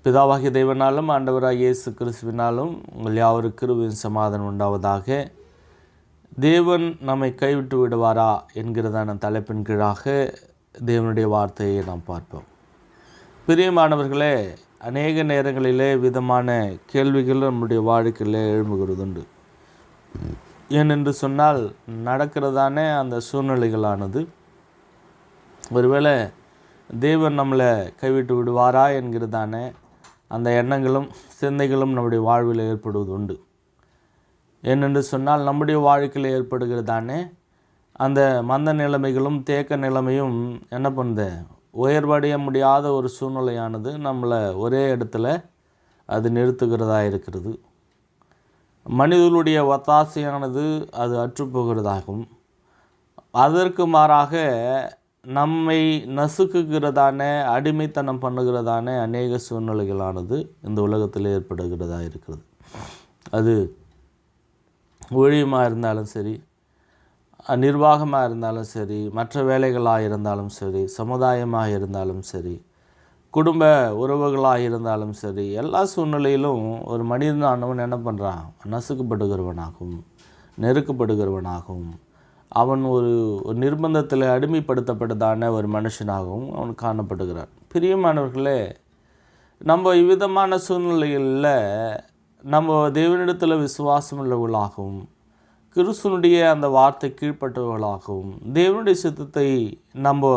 பிதாவாகிய தேவனாலும் ஆண்டவராகிய இயேசு கிறிஸ்துவினாலும் உங்கள் யாவருக்கு கிருபையும் சமாதானம் உண்டாவதாக. தேவன் நம்மை கைவிட்டு விடுவாரா என்கிறதான தலைப்பின் கீழாக தேவனுடைய வார்த்தையை நாம் பார்ப்போம். பிரியமானவர்களே, அநேக நேரங்களிலே விதமான கேள்விகள் நம்முடைய வாழ்க்கையில் எழும்புகிறதுண்டு. ஏனென்று சொன்னால் நடக்கிறதான அந்த சூழ்நிலைகளானது ஒருவேளை தேவன் நம்மளை கைவிட்டு விடுவாரா என்கிறதான அந்த எண்ணங்களும் சிந்தைகளும் நம்முடைய வாழ்வில் ஏற்படுவது உண்டு. ஏனென்று சொன்னால் நம்முடைய வாழ்க்கையில் ஏற்படுகிறதானே அந்த மந்த நிலைமைகளும் தேக்க நிலைமையும் என்ன பண்ணுது, உயர்வடைய முடியாத ஒரு சூழ்நிலையானது நம்மளை ஒரே இடத்துல அது நிறுத்துகிறதா இருக்கிறது. மனிதர்களுடைய ஒத்தாசையானது அது அற்றுப்போகிறதாகவும், அதற்கு மாறாக நம்மை நசுக்குகிறதான அடிமைத்தனம் பண்ணுகிறதான அநேக சூழ்நிலைகளானது இந்த உலகத்தில் ஏற்படுகிறதா இருக்கிறது. அது ஊழியமாக இருந்தாலும் சரி, நிர்வாகமாக இருந்தாலும் சரி, மற்ற வேலைகளாக இருந்தாலும் சரி, சமுதாயமாக இருந்தாலும் சரி, குடும்ப உறவுகளாக இருந்தாலும் சரி, எல்லா சூழ்நிலையிலும் ஒரு மனிதனானவன் என்ன பண்ணுறான், நசுக்கப்படுகிறவனாகவும் நெருக்கப்படுகிறவனாகவும் அவன் ஒரு நிர்பந்தத்தில் அடிமைப்படுத்தப்பட்டதான ஒரு மனுஷனாகவும் அவன் காணப்படுகிறான். பிரியமானவர்களே, நம்ம இவ்விதமான சூழ்நிலைகளில் நம்ம தேவனிடத்தில் விசுவாசம் உள்ளவர்களாகவும் கிறிஸ்துவனுடைய அந்த வார்த்தை கீழ்ப்பட்டவர்களாகவும் தேவனுடைய சித்தத்தை நம்ம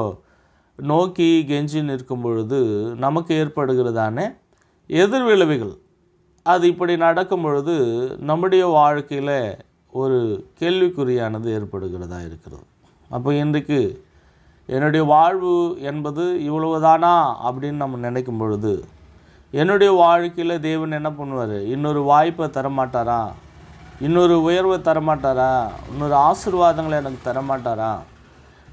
நோக்கி கெஞ்சி நிற்கும் பொழுது நமக்கு ஏற்படுகிறதான எதிர்விளைவுகள் அது இப்படி நடக்கும் பொழுது நம்முடைய வாழ்க்கையில் ஒரு கேள்விக்குறியானது ஏற்படுகிறதா இருக்கிறது. அப்போ இன்றைக்கு என்னுடைய வாழ்வு என்பது இவ்வளவுதானா அப்படின்னு நம்ம நினைக்கும் பொழுது, என்னுடைய வாழ்க்கையில் தேவன் என்ன பண்ணுவார், இன்னொரு வாய்ப்பை தரமாட்டாரா, இன்னொரு உயர்வை தரமாட்டாரா, இன்னொரு ஆசீர்வாதங்களை எனக்கு தரமாட்டாரா,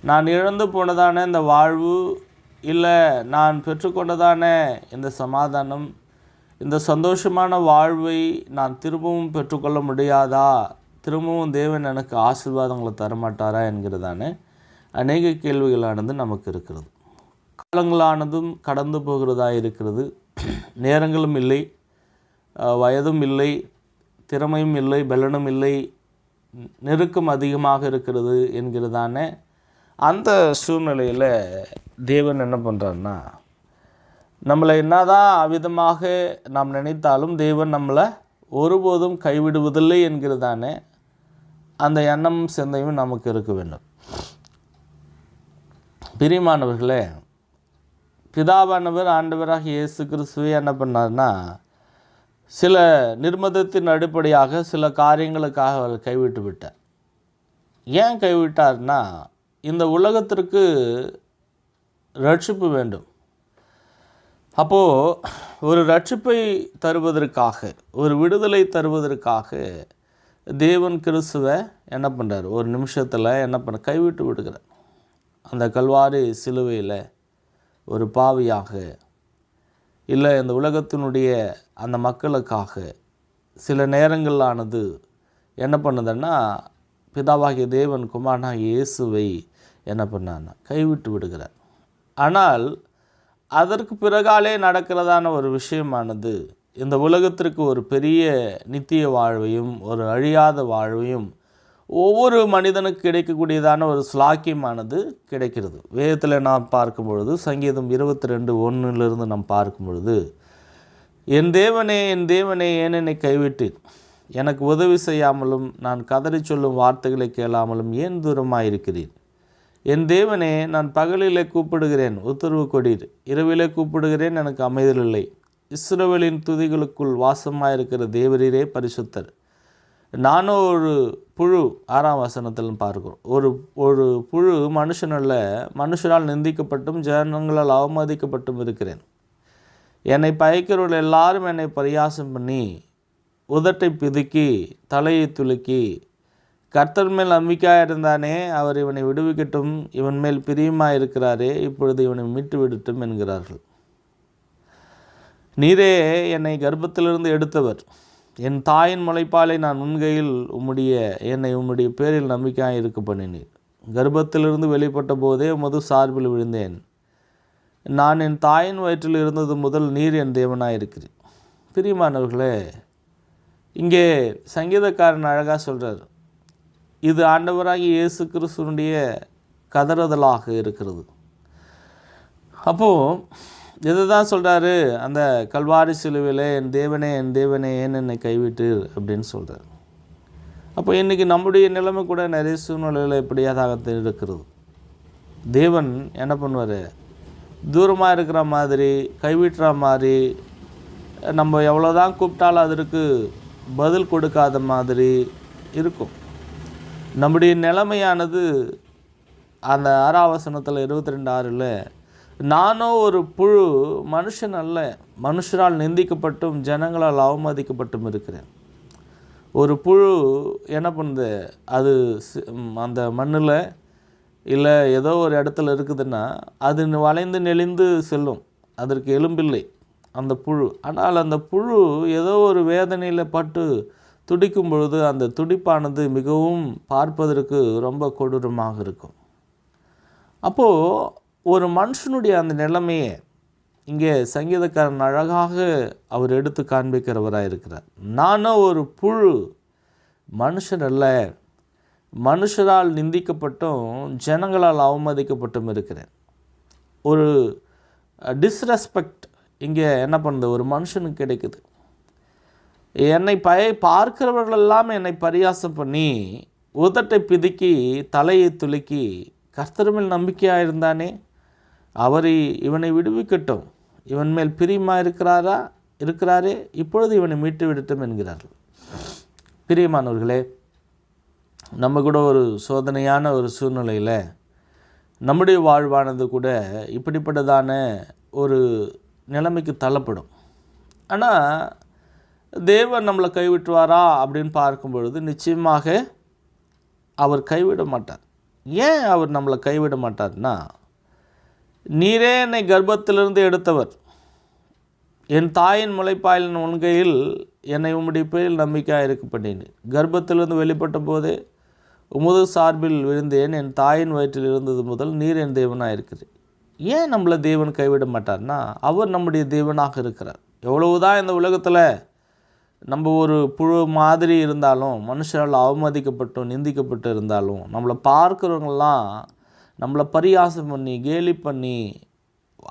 நான் இழந்து போனதான இந்த வாழ்வு, இல்லை நான் பெற்றுக்கொண்டதான இந்த சமாதானம், இந்த சந்தோஷமான வாழ்வை நான் திரும்பவும் பெற்றுக்கொள்ள முடியாதா, திரும்பவும் தேவன் எனக்கு ஆசீர்வாதங்களை தரமாட்டாரா என்கிறதான அநேக கேள்விகளானது நமக்கு இருக்கிறது. காலங்களானதும் கடந்து போகிறதா இருக்கிறது. நேரங்களும் இல்லை, வயதும் இல்லை, திறமையும் இல்லை, பலனும் இல்லை, நெருக்கம் அதிகமாக இருக்கிறது என்கிறதான அந்த சூழ்நிலையில் தேவன் என்ன பண்ணுறாருன்னா, நம்மளை என்னதான் அவ்விதமாக நாம் நினைத்தாலும் தேவன் நம்மளை ஒருபோதும் கைவிடுவதில்லை என்கிறதான அந்த எண்ணமும் சிந்தையும் நமக்கு இருக்க வேண்டும். பிரியமானவர்களே, பிதாவானவர் ஆண்டவராக இயேசு கிறிஸ்துவை என்ன பண்ணார்னா, சில நிர்பந்தத்தின் அடிப்படையாக சில காரியங்களுக்காக அவர் கைவிட்டு விட்டார். ஏன் கைவிட்டார்னா, இந்த உலகத்திற்கு ரட்சிப்பு வேண்டும். அப்போது ஒரு ரட்சிப்பை தருவதற்காக, ஒரு விடுதலை தருவதற்காக தேவன் கிறிஸ்துவை என்ன பண்ணுறார், ஒரு நிமிஷத்தில் என்ன பண்ண கைவிட்டு விடுகிறார். அந்த கல்வாரி சிலுவையில் ஒரு பாவியாக, இல்லை இந்த உலகத்தினுடைய அந்த மக்களுக்காக சில நேரங்களானது என்ன பண்ணுதுன்னா, பிதாவாகிய தேவன் குமாரனாகிய இயேசுவை என்ன பண்ணார்னா கைவிட்டு விடுகிறார். ஆனால் அதற்கு பிறகாலே நடக்கிறதான ஒரு விஷயமானது இந்த உலகத்திற்கு ஒரு பெரிய நித்திய வாழ்வையும் ஒரு அழியாத வாழ்வையும் ஒவ்வொரு மனிதனுக்கு கிடைக்கக்கூடியதான ஒரு ஸ்லாக்கியமானது கிடைக்கிறது. வேதத்தில் நாம் பார்க்கும் பொழுது சங்கீதம் 22:1 நாம் பார்க்கும் பொழுது, என் தேவனே என் தேவனே ஏன் என்னை கைவிட்டீர், எனக்கு உதவி செய்யாமலும் நான் கதறி சொல்லும் வார்த்தைகளை கேளாமலும் ஏன் தூரமாயிருக்கிறீர், என் தேவனே நான் பகலிலே கூப்பிடுகிறேன் உத்தரவு கொடீர், இரவிலே கூப்பிடுகிறேன் எனக்கு அமைதல் இல்லை, இஸ்ரவேலின் துதிகளுக்குள் வாசமாயிருக்கிற தேவரீரே பரிசுத்தர். நானும் ஒரு புழு, 6ஆம் வசனத்தில் பார்க்கிறோம், ஒரு புழு மனுஷனல்ல, மனுஷரால் நிந்திக்கப்பட்டும் ஜனங்களால் அவமதிக்கப்பட்டும் இருக்கிறேன். என்னை பயக்கிறவர்கள் எல்லாரும் என்னை பரியாசம் பண்ணி உதட்டை பிதுக்கி தலையை துலுக்கி, கர்த்தர் மேல் நம்பிக்கையாக இருந்தானே, அவர் இவனை விடுவிக்கட்டும், இவன் மேல் பிரியமாக இருக்கிறாரே, இப்பொழுது இவனை மீட்டு விடட்டும் என்கிறார்கள். நீரே என்னை கர்ப்பத்திலிருந்து எடுத்தவர், என் தாயின் முளைப்பாலை நான் உன்கையில் என்னை உம்முடைய பேரில் நம்பிக்கையாக இருக்க பண்ணினீர். கர்ப்பத்திலிருந்து வெளிப்பட்ட போதே உமது சார்பில் விழுந்தேன். நான் என் தாயின் வயிற்றில் இருந்தது முதல் நீர் என் தேவனாக இருக்கிறேன். பிரியமானவர்களே, இங்கே சங்கீதக்காரன் அழகாக சொல்கிறார், இது ஆண்டவராகிய இயேசு கிறிஸ்துவனுடைய கதறுதலாக இருக்கிறது. அப்போது இதை தான் சொல்கிறாரு, அந்த கல்வாரி சிலுவையில் என் தேவனே ஏன் என்னை கைவிட்டு அப்படின்னு சொல்கிறார். அப்போ இன்றைக்கி நம்முடைய நிலைமை கூட நிறைய சூழ்நிலையில் இப்படியாதாக இருக்கிறது. தேவன் என்ன பண்ணுவார், தூரமாக இருக்கிற மாதிரி, கைவிட்டுற மாதிரி, நம்ம எவ்வளோதான் கூப்பிட்டாலும் அதற்கு பதில் கொடுக்காத மாதிரி இருக்கும். நம்முடைய நிலைமையானது அந்த 6ஆம் வசனத்தில் 22:6 நானோ ஒரு புழு, மனுஷன் அல்ல, மனுஷரால் நிந்திக்கப்பட்டும் ஜனங்களால் அவமதிக்கப்பட்டும் இருக்கிறேன். ஒரு புழு என்ன பண்ணுது, அது அந்த மண்ணில் இல்லை ஏதோ ஒரு இடத்துல இருக்குதுன்னா அது வளைந்து நெளிந்து செல்லும், அதற்கு எலும்பில்லை அந்த புழு. ஆனால் அந்த புழு ஏதோ ஒரு வேதனையில் பட்டு துடிக்கும் பொழுது அந்த துடிப்பானது மிகவும் பார்ப்பதற்கு ரொம்ப கொடூரமாக இருக்கும். அப்போது ஒரு மனுஷனுடைய அந்த நிலைமையை இங்கே சங்கீதக்காரன் அழகாக அவர் எடுத்து காண்பிக்கிறவராக இருக்கிறார். நானும் ஒரு புழு, மனுஷன் அல்ல, மனுஷரால் நிந்திக்கப்பட்டும் ஜனங்களால் அவமதிக்கப்பட்டும் இருக்கிறேன். ஒரு டிஸ்ரெஸ்பெக்ட் இங்கே என்ன பண்ணுது, ஒரு மனுஷனுக்கு கிடைக்குது. என்னை பார்க்கிறவர்களெல்லாம் என்னை பரியாசம் பண்ணி உதட்டை பிதுக்கி தலையை துலுக்கி கர்த்தர் மேல் நம்பிக்கையாக இருந்தானே, அவர் இவனை விடுவிக்கட்டும், இவன் மேல் பிரியமாக இருக்கிறாரே, இப்பொழுது இவனை மீட்டு விடட்டும் என்கிறார்கள். பிரியமானவர்களே, நம்ம கூட ஒரு சோதனையான ஒரு சூழ்நிலையில் நம்முடைய வாழ்வானது கூட இப்படிப்பட்டதான ஒரு நிலைமைக்கு தள்ளப்படும். ஆனால் தேவன் நம்மளை கைவிட்டுவாரா அப்படின்னு பார்க்கும் பொழுது நிச்சயமாக அவர் கைவிட மாட்டார். ஏன் அவர் நம்மளை கைவிட மாட்டார்னா, நீரே என்னை கர்ப்பத்திலிருந்து எடுத்தவர், என் தாயின் முளைப்பாலின் உண்கையில் என்னை உம்முடைய பேரில் நம்பிக்கையாக இருக்க பண்ணினேன். கர்ப்பத்திலிருந்து வெளிப்பட்ட போதே உமது சார்பில் விழுந்தேன், என் தாயின் வயிற்றில் இருந்தது முதல் நீர் என் தேவனாக இருக்கிறேன். ஏன் நம்மளை தேவன் கைவிட மாட்டார்னா, அவர் நம்முடைய தேவனாக இருக்கிறார். எவ்வளவுதான் இந்த உலகத்தில் நம்ம ஒரு புழு மாதிரி இருந்தாலும், மனுஷரால் அவமதிக்கப்பட்டும் நிந்திக்கப்பட்டு இருந்தாலும், நம்மளை பார்க்குறவங்களாம் நம்மளை பரியாசம் பண்ணி கேலி பண்ணி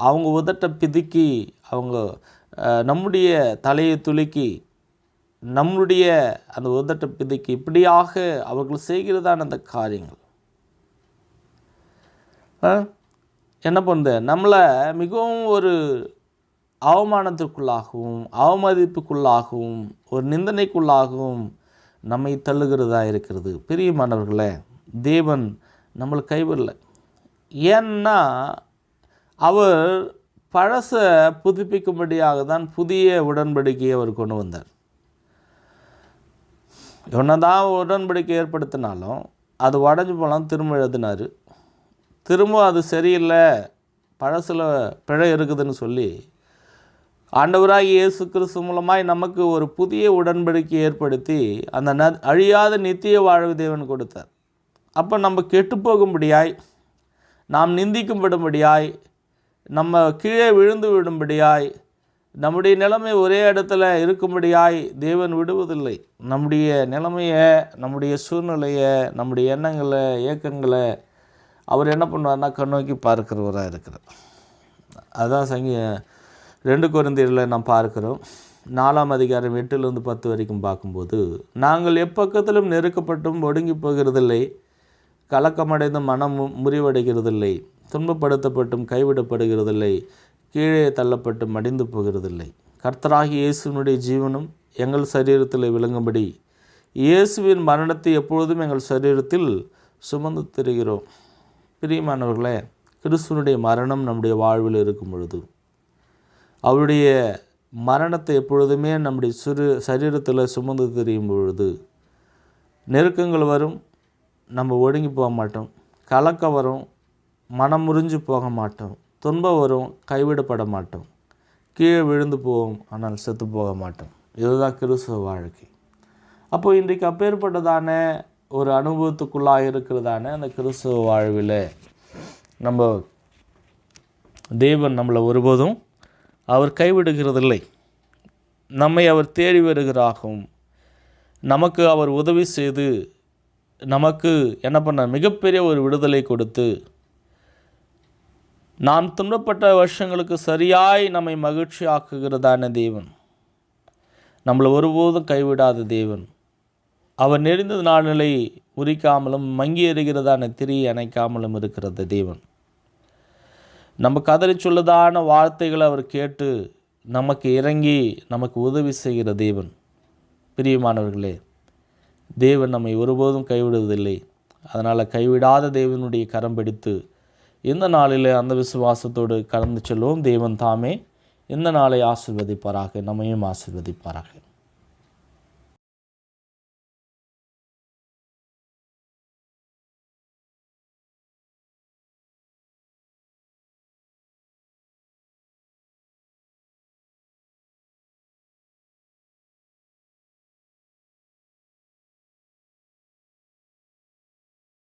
அவங்க உதட்டை பிதுக்கி அவங்க நம்முடைய தலையை துலுக்கி நம்முடைய அந்த உதட்டை பிதுக்கி இப்படியாக அவர்கள் செய்கிறதான அந்த காரியங்கள் என்ன பண்ணுது, நம்மளை மிகவும் ஒரு அவமானத்திற்குள்ளாகவும் அவமதிப்புக்குள்ளாகவும் ஒரு நிந்தனைக்குள்ளாகவும் நம்மை தள்ளுகிறதா இருக்கிறது. பிரியமானவர்களே, தேவன் நம்மளை கைவிடல. ஏன்னா அவர் பழசை புதுப்பிக்கும்படியாக தான் புதிய உடன்படிக்கையை அவர் கொண்டு வந்தார். என்னதான் உடன்படிக்கை ஏற்படுத்தினாலும் அது உடஞ்சி போலாம், திரும்ப எழுதினார். திரும்ப அது சரியில்லை, பழசில் பிழை இருக்குதுன்னு சொல்லி ஆண்டவராகிய இயேசு கிறிஸ்து மூலமாய் நமக்கு ஒரு புதிய உடன்படிக்கை ஏற்படுத்தி அந்த அழியாத நித்திய வாழ்வு தேவன் கொடுத்தார். அப்போ நம்ம கெட்டு போகும்படியாய், நாம் நிந்திக்கும்படும்படியாய், நம்ம கீழே விழுந்து விடும்படியாய், நம்முடைய நிலைமை ஒரே இடத்துல இருக்கும்படியாய் தேவன் விடுவதில்லை. நம்முடைய நிலைமையை, நம்முடைய சூழ்நிலையை, நம்முடைய எண்ணங்களை, இயக்கங்களை அவர் என்ன பண்ணுவார்னா கண்ணோக்கி பார்க்கிறவராக இருக்கிறார். அதுதான் 2 கொரிந்தியரில் நாம் பார்க்கிறோம். 4ஆம் அதிகாரம் 8-10 வரைக்கும் பார்க்கும்போது, நாங்கள் எப்பக்கத்திலும் நெருக்கப்பட்டும் ஒடுங்கி போகிறதில்லை, கலக்கமடைந்து மனம் முறிவடைகிறதில்லை, துன்பப்படுத்தப்பட்டும் கைவிடப்படுகிறதில்லை, கீழே தள்ளப்பட்டு மடிந்து போகிறதில்லை. கர்த்தராகிய இயேசுவினுடைய ஜீவனும் எங்கள் சரீரத்தில் விளங்கும்படி இயேசுவின் மரணத்தை எப்பொழுதும் எங்கள் சரீரத்தில் சுமந்து திரிகிறோம். பிரியமானவர்களே, கிறிஸ்துவனுடைய மரணம் நம்முடைய வாழ்வில் இருக்கும் பொழுது, அவருடைய மரணத்தை எப்பொழுதுமே நம்முடைய சரீரத்தில் சுமந்து திரியும் பொழுது நெருக்கங்கள் வரும், நம்ம ஒடுங்கி போக மாட்டோம், கலக்கம் வரும், மனம் முறிஞ்சு போக மாட்டோம், துன்பம் வரும், கைவிடப்பட மாட்டோம், கீழே விழுந்து போவோம், ஆனால் செத்து போக மாட்டோம். இதுதான் கிறிஸ்துவ வாழ்க்கை. அப்போது இன்றைக்கு அப்பேற்பட்டதான ஒரு அனுபவத்துக்குள்ளாக இருக்கிறதான அந்த கிறிஸ்துவ வாழ்வில் நம்ம தேவன் நம்மளை ஒருபோதும் அவர் கைவிடுகிறதில்லை. நம்மை அவர் தேடி வருகிறாகவும் நமக்கு அவர் உதவி செய்து நமக்கு என்ன பண்ண மிகப்பெரிய ஒரு விடுதலை கொடுத்து நாம் துன்பப்பட்ட வருஷங்களுக்கு சரியாய் நம்மை மகிழ்ச்சி ஆக்குகிறதான தேவன், நம்மளை ஒருபோதும் கைவிடாத தேவன், அவர் நெறிந்த நாளிலை உரிக்காமலும் மங்கி எறிகிறதான திரியை அணைக்காமலும் இருக்கிறது தேவன். நம்ம கதறி சொல்லதான வார்த்தைகளை அவர் கேட்டு நமக்கு இறங்கி நமக்கு உதவி செய்கிற தேவன். பிரியமானவர்களே, தேவன் நம்மை ஒருபோதும் கைவிடுவதில்லை. அதனால் கைவிடாத தேவனுடைய கரம் பிடித்து இந்த நாளில் அந்த விசுவாசத்தோடு கடந்து செல்வோம். தேவன் தாமே இந்த நாளை ஆசீர்வதிப்பாராக, நம்மையும் ஆசீர்வதிப்பாராக.